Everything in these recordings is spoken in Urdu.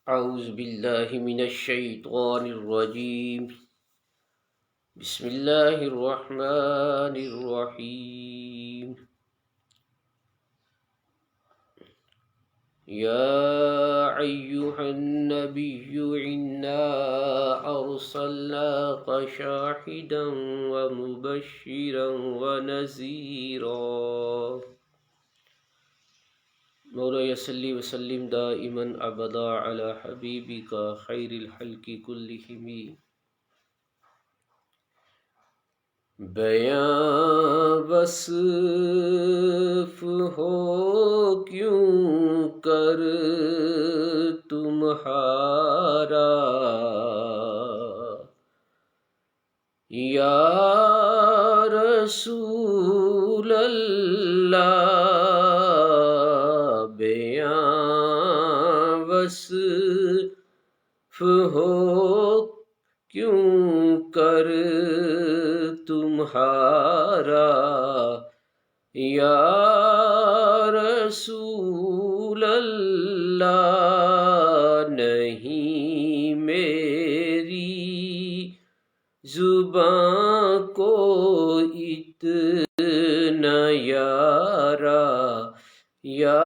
أعوذ بالله من الشيطان الرجيم. بسم الله الرحمن الرحيم. يا أيها النبي إنا أرسلناك شاهدا ومبشرا ونذيرا. مولاي صل وسلم دائما أبدا على حبيبك خير الخلق كلهم. بیاں وصف ہو کیوں کر تمہارا، یا رسول اللہ، بیاں وصف ہو کیوں کر تمہارا، یا رسول اللہ، نہیں میری زباں کو اتنا یارا، یا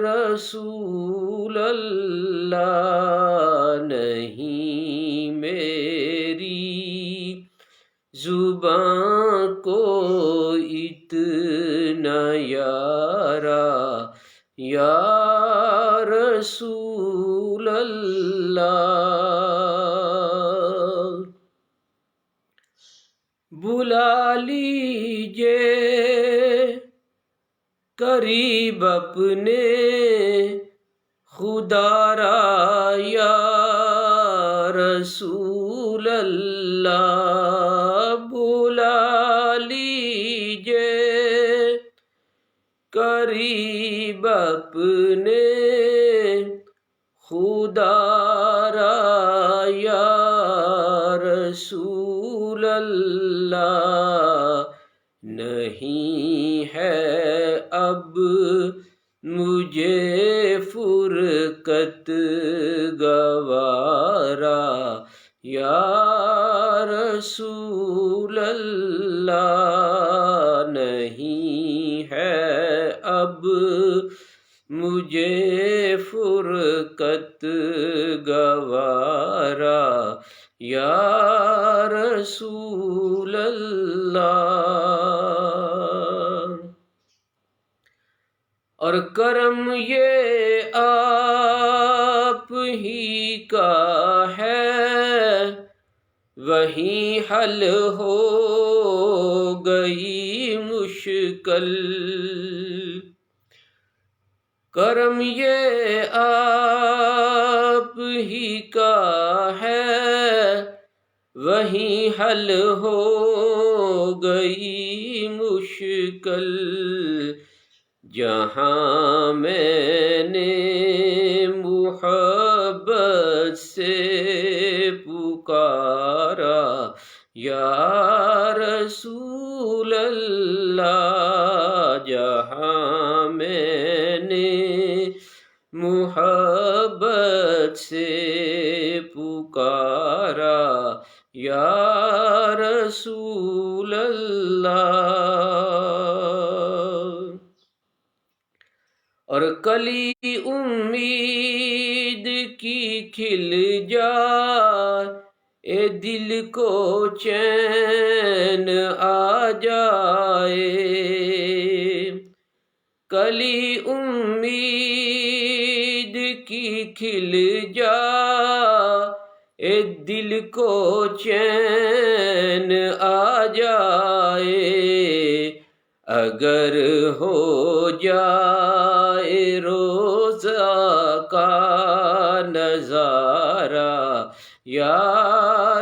رسول اللہ، نہیں میری زباں کو اتنا یارا، یا رسول اللہ، بلا لیجے قریب اپنے خدا را، یا رسول اللہ، بلا لیجے قریب اپنے خدا را، یا رسول اللہ، نہیں ہے اب مجھے فرقت گوارا، یا رسول اللہ، نہیں ہے اب مجھے فرقت گوارا، یا رسول اللہ، اور کرم یہ آپ ہی کا ہے، وہیں حل ہو گئی مشکل، کرم یہ آپ ہی کا ہے، وہیں حل ہو گئی مشکل، جہاں میں نے محبت سے پکارا، یا رسول اللہ، جہاں میں نے محبت سے پکارا، یا رسول اللہ، اور کلی امید کی کھل جائے، دل کو چین آ جائے، کلی امید کی کھل جائے، دل کو چین آ جائے، اگر ہو جائے روزہ کا نظارہ، یا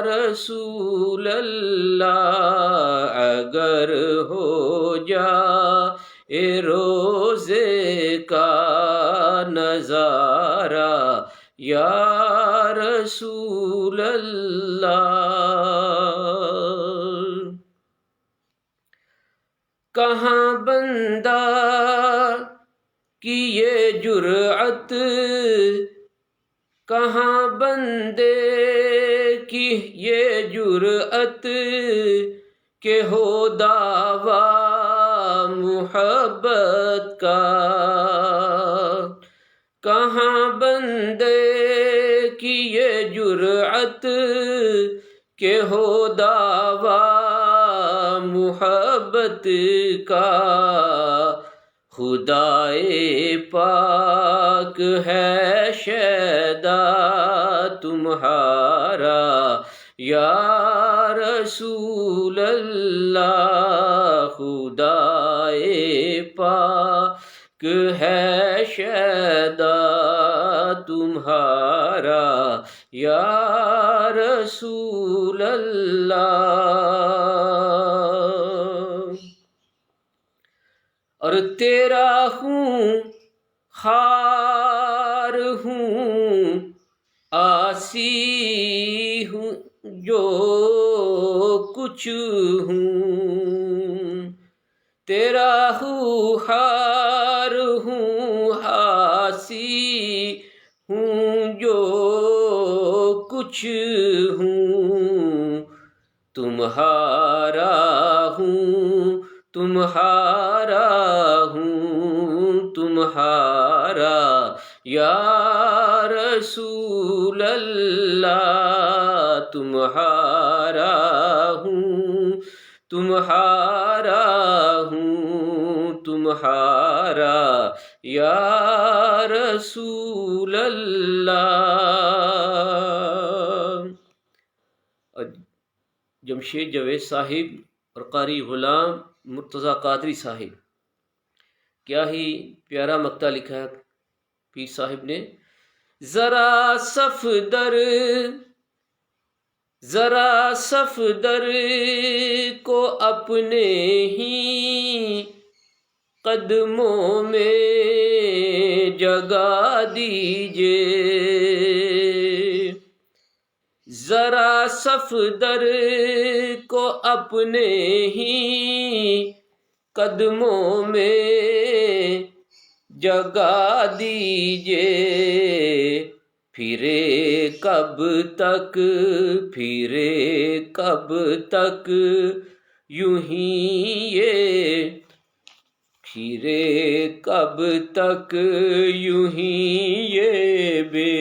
رسول اللہ، اگر ہو جائے روزے کا نظارہ، یا رسول اللہ، کہاں بندہ کی یہ جرأت کہاں بندے کی یہ جرأت کہ ہو دعویٰ محبت کا، کہاں بندے کی یہ جرأت کہ ہو دعویٰ محبت کا، خدائے پاک ہے شیدا تمہارا یا رسول اللہ، خدائے پاک ہے شیدا تمہارا یا رسول اللہ۔ اور تیرا ہوں خار ہوں آسی ہوں جو کچھ ہوں، تیرا ہوں خار ہوں آسی ہوں جو کچھ ہوں، تمہارا ہوں تمہارا ہوں تمہارا یا رسول اللہ، تمہارا ہوں تمہارا ہوں تمہارا یا رسول اللہ۔ جمشید جاوید صاحب اور قاری غلام مرتضیٰ قادری صاحب، کیا ہی پیارا مقطع لکھا ہے پیر صاحب نے۔ ذرا صفدر کو اپنے ہی قدموں میں جگہ دیجئے، ذرا صفدر کو اپنے ہی قدموں میں جگہ دیجئے، پھرے کب تک یوں ہی یہ، پھرے کب تک یوں ہی یہ بے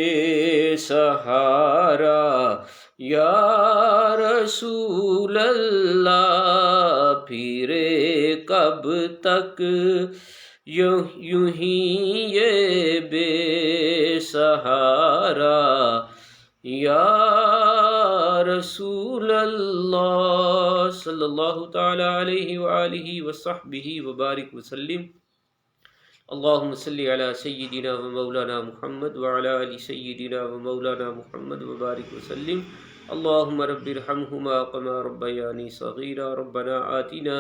سہارا یا رسول اللہ، پھرے کب تک یوں ہی یہ بے سہارا یا رسول اللہ، صلی اللہ تعالی علیہ وآلہ وصحبہ وبارک وسلم۔ اللہم صلی علی سیدنا و مولانا محمد وعلی آل سیدنا و مولانا محمد وبارک وسلم۔ اللہم رب ارحمہما کما ربیانی صغیرا، ربنا آتنا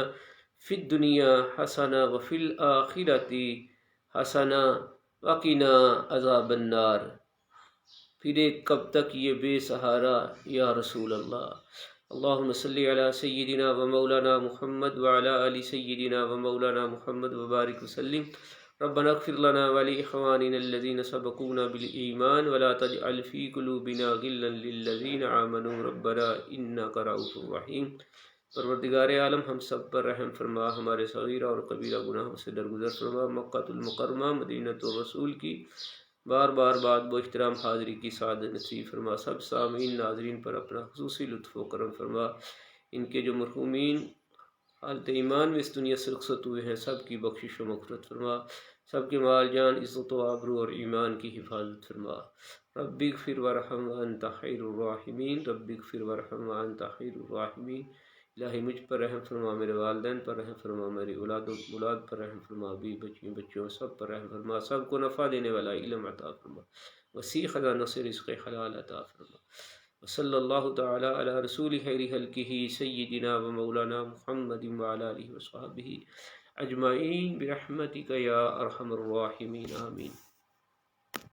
فی الدنیا حسنہ وفی الآخرۃ حسنہ وقنا عذاب النار، پھرے کب تک یہ بے سہارا یا رسول اللہ۔ اللہم صلی علی سیدنا و مولانا محمد وعلی آل سیدنا و مولانا محمد وبارک وسلم۔ ربنا اغفر لنا ولإخواننا الذين سبقونا بالإيمان ولا تجعل في قلوبنا غلا للذين آمنوا ربنا إنك رؤوف رحيم۔ پروردگار عالم ہم سب پر رحم فرما، ہمارے صغیرہ اور کبیرہ گناہوں سے درگزر فرما، مکہ المکرمہ مدینۃ الرسول کی بار بار بات و احترام حاضری کی سعادت نصیب فرما، سب سامعین ناظرین پر اپنا خصوصی لطف و کرم فرما، ان کے جو مرحومین حالت ایمان میں اس دنیا سے رخصت ہوئے ہیں سب کی بخشش و مغفرت فرما، سب کے مال جان عزت و آبرو اور ایمان کی حفاظت فرما۔ رب اغفر وارحم وانت خیر الراحمین، رب اغفر وارحم وانت خیر الراحمین۔ الہی مجھ پر رحم فرما، میرے والدین پر رحم فرما، میری اولاد و اولاد پر رحم فرما، بھی بچیوں سب پر رحم فرما، سب کو نفع دینے والا علم عطا فرما، وسیع خزانوں سے رزق حلال عطا فرما۔ وصلی اللہ تعالی علی رسول خیر خلقہ سیدنا و مولانا محمد وعلی آلہ وصحبہ اجمعین برحمتک یا ارحم الراحمین، آمین۔